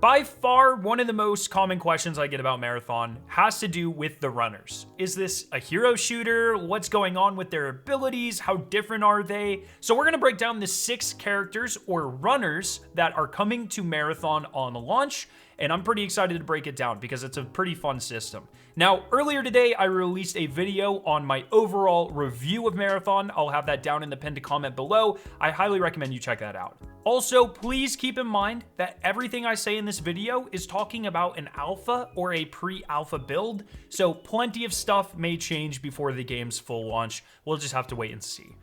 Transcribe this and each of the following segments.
By far, one of the most common questions I get about Marathon has to do with the runners. Is this a hero shooter? What's going on with their abilities? How different are they? So we're gonna break down the 6 characters or runners that are coming to Marathon on launch, and I'm pretty excited to break it down because it's a pretty fun system. Now, earlier today, I released a video on my overall review of Marathon. I'll have that down in the pinned comment below. I highly recommend you check that out. Also, please keep in mind that everything I say in this video is talking about an alpha or a pre-alpha build, so plenty of stuff may change before the game's full launch. We'll just have to wait and see.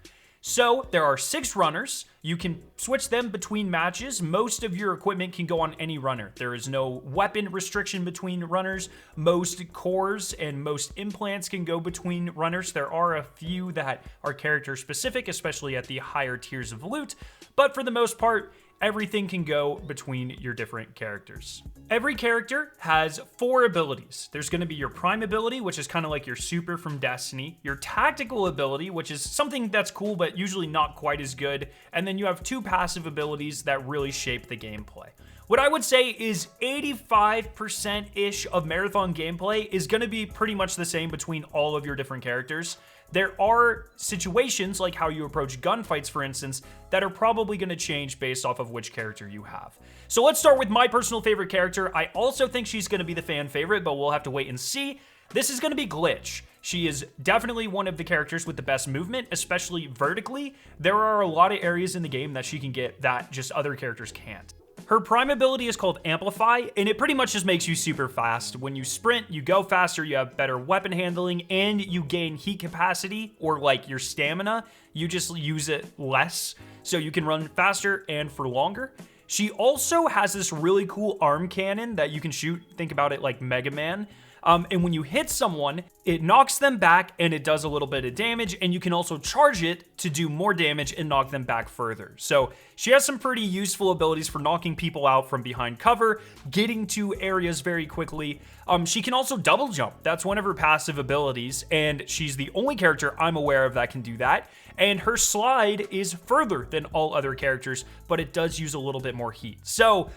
So there are 6 runners. You can switch them between matches. Most of your equipment can go on any runner. There is no weapon restriction between runners. Most cores and most implants can go between runners. There are a few that are character specific, especially at the higher tiers of loot. But for the most part, everything can go between your different characters. Every character has 4 abilities. There's going to be your prime ability, which is kind of like your super from Destiny, your tactical ability, which is something that's cool but usually not quite as good, and then you have 2 passive abilities that really shape the gameplay. What I would say is 85%-ish of Marathon gameplay is going to be pretty much the same between all of your different characters. There are situations, like how you approach gunfights, for instance, that are probably going to change based off of which character you have. So let's start with my personal favorite character. I also think she's going to be the fan favorite, but we'll have to wait and see. This is going to be Glitch. She is definitely one of the characters with the best movement, especially vertically. There are a lot of areas in the game that she can get that just other characters can't. Her prime ability is called Amplify, and it pretty much just makes you super fast. When you sprint, you go faster, you have better weapon handling, and you gain heat capacity, or like your stamina. You just use it less, so you can run faster and for longer. She also has this really cool arm cannon that you can shoot. Think about it like Mega Man. And when you hit someone, it knocks them back and it does a little bit of damage, and you can also charge it to do more damage and knock them back further. So she has some pretty useful abilities for knocking people out from behind cover, getting to areas very quickly. She can also double jump. That's one of her passive abilities, and she's the only character I'm aware of that can do that. And her slide is further than all other characters, but it does use a little bit more heat. So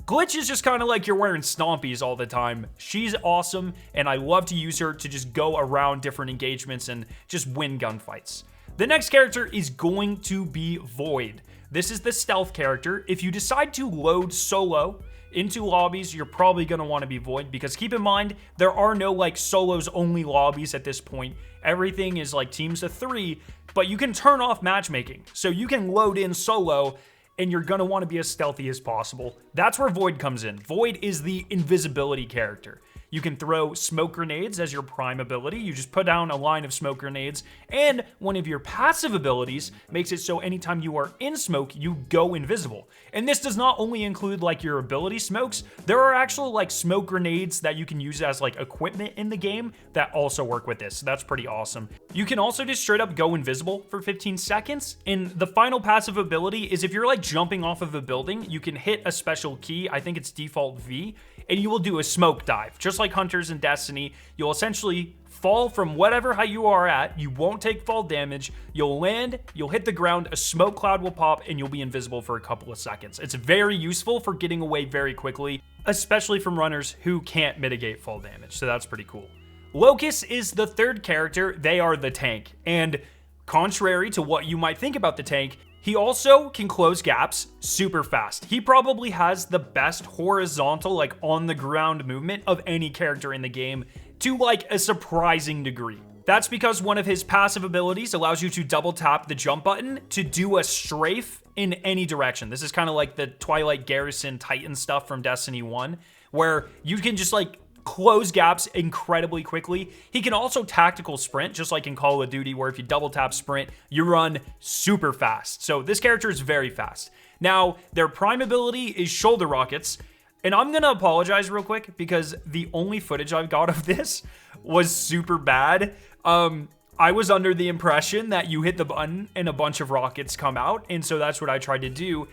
Glitch is just kind of like you're wearing Stompies all the time. She's awesome, and I love to use her to just go around different engagements and just win gunfights. The next character is going to be Void. This is the stealth character. If you decide to load solo into lobbies, you're probably going to want to be Void, because keep in mind, there are no like solos only lobbies at this point. Everything is like teams of 3, but you can turn off matchmaking. So you can load in solo, and you're gonna wanna be as stealthy as possible. That's where Void comes in. Void is the invisibility character. You can throw smoke grenades as your prime ability. You just put down a line of smoke grenades, and one of your passive abilities makes it so anytime you are in smoke, you go invisible. And this does not only include like your ability smokes, there are actual like smoke grenades that you can use as like equipment in the game that also work with this. So that's pretty awesome. You can also just straight up go invisible for 15 seconds. And the final passive ability is if you're like jumping off of a building, you can hit a special key. I think it's default V, and you will do a smoke dive. Just like Hunters in Destiny, you'll essentially fall from whatever height you are at. You won't take fall damage. You'll land, you'll hit the ground, a smoke cloud will pop, and you'll be invisible for a couple of seconds. It's very useful for getting away very quickly, especially from runners who can't mitigate fall damage. So that's pretty cool. Locust is the 3rd character. They are the tank. And contrary to what you might think about the tank, he also can close gaps super fast. He probably has the best horizontal, like on the ground movement of any character in the game to like a surprising degree. That's because one of his passive abilities allows you to double tap the jump button to do a strafe in any direction. This is kind of like the Twilight Garrison Titan stuff from Destiny 1, where you can just like close gaps incredibly quickly. He can also tactical sprint, just like in Call of Duty, where if you double tap sprint, you run super fast. So this character is very fast. Now, their prime ability is shoulder rockets, and I'm gonna apologize real quick because the only footage I've got of this was super bad. I was under the impression that you hit the button and a bunch of rockets come out, and so that's what I tried to do.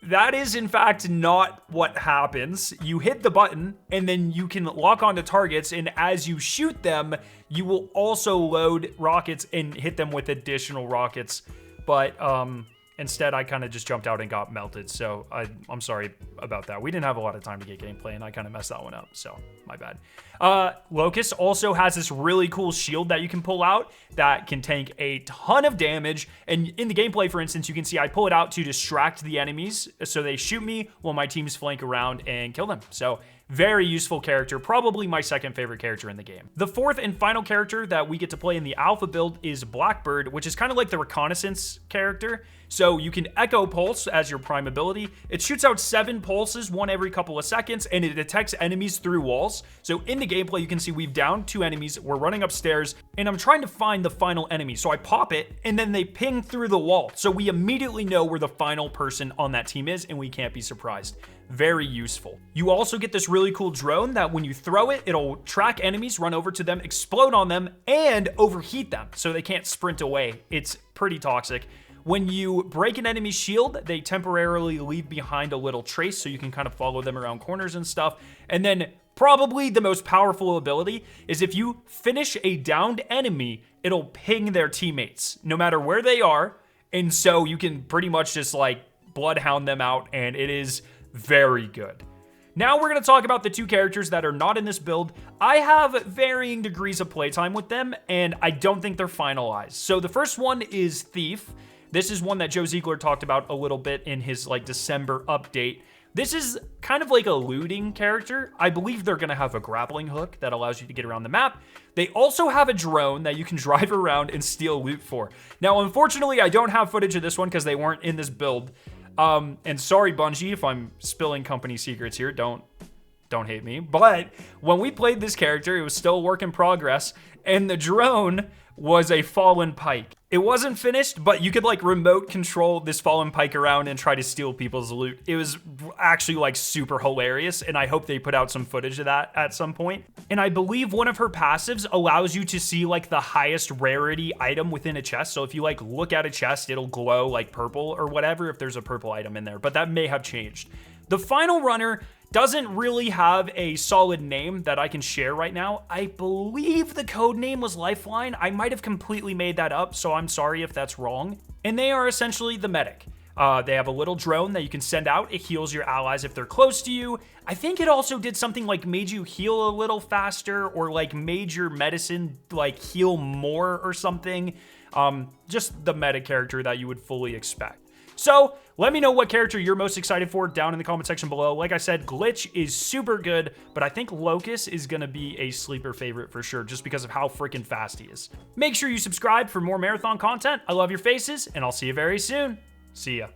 That is, in fact, not what happens. You hit the button, and then you can lock onto targets, and as you shoot them, you will also load rockets and hit them with additional rockets. But Instead, I kind of just jumped out and got melted. So I'm sorry about that. We didn't have a lot of time to get gameplay, and I kind of messed that one up. So my bad. Locust also has this really cool shield that you can pull out that can tank a ton of damage. And in the gameplay, for instance, you can see I pull it out to distract the enemies so they shoot me while my teams flank around and kill them. So very useful character, probably my second favorite character in the game. The fourth and final character that we get to play in the alpha build is Blackbird, which is kind of like the reconnaissance character. So you can Echo Pulse as your prime ability. It shoots out 7 pulses, one every couple of seconds, and it detects enemies through walls. So in the gameplay, you can see we've downed 2 enemies, we're running upstairs, and I'm trying to find the final enemy. So I pop it, and then they ping through the wall. So we immediately know where the final person on that team is, and we can't be surprised. Very useful. You also get this really cool drone that when you throw it, it'll track enemies, run over to them, explode on them, and overheat them so they can't sprint away. It's pretty toxic. When you break an enemy's shield, they temporarily leave behind a little trace so you can kind of follow them around corners and stuff. And then probably the most powerful ability is if you finish a downed enemy, it'll ping their teammates no matter where they are. And so you can pretty much just like bloodhound them out, and it is very good. Now we're going to talk about the 2 characters that are not in this build. I have varying degrees of playtime with them, and I don't think they're finalized. So the first one is Thief. This is one that Joe Ziegler talked about a little bit in his like December update. This is kind of like a looting character. I believe they're going to have a grappling hook that allows you to get around the map. They also have a drone that you can drive around and steal loot for. Now, unfortunately, I don't have footage of this one because they weren't in this build. And sorry, Bungie, if I'm spilling company secrets here, don't hate me. But when we played this character, it was still a work in progress, and the drone was a fallen pike. It wasn't finished, but you could like remote control this fallen pike around and try to steal people's loot. It was actually like super hilarious, and I hope they put out some footage of that at some point. And I believe one of her passives allows you to see like the highest rarity item within a chest. So if you like look at a chest, it'll glow like purple or whatever if there's a purple item in there, but that may have changed. The final runner doesn't really have a solid name that I can share right now. I believe the code name was Lifeline. I might have completely made that up, so I'm sorry if that's wrong. And they are essentially the medic. They have a little drone that you can send out. It heals your allies if they're close to you. I think it also did something like made you heal a little faster, or like made your medicine like heal more or something. Just the meta character that you would fully expect. So let me know what character you're most excited for down in the comment section below. Like I said, Glitch is super good, but I think Locust is going to be a sleeper favorite for sure, just because of how freaking fast he is. Make sure you subscribe for more marathon content. I love your faces, and I'll see you very soon. See ya.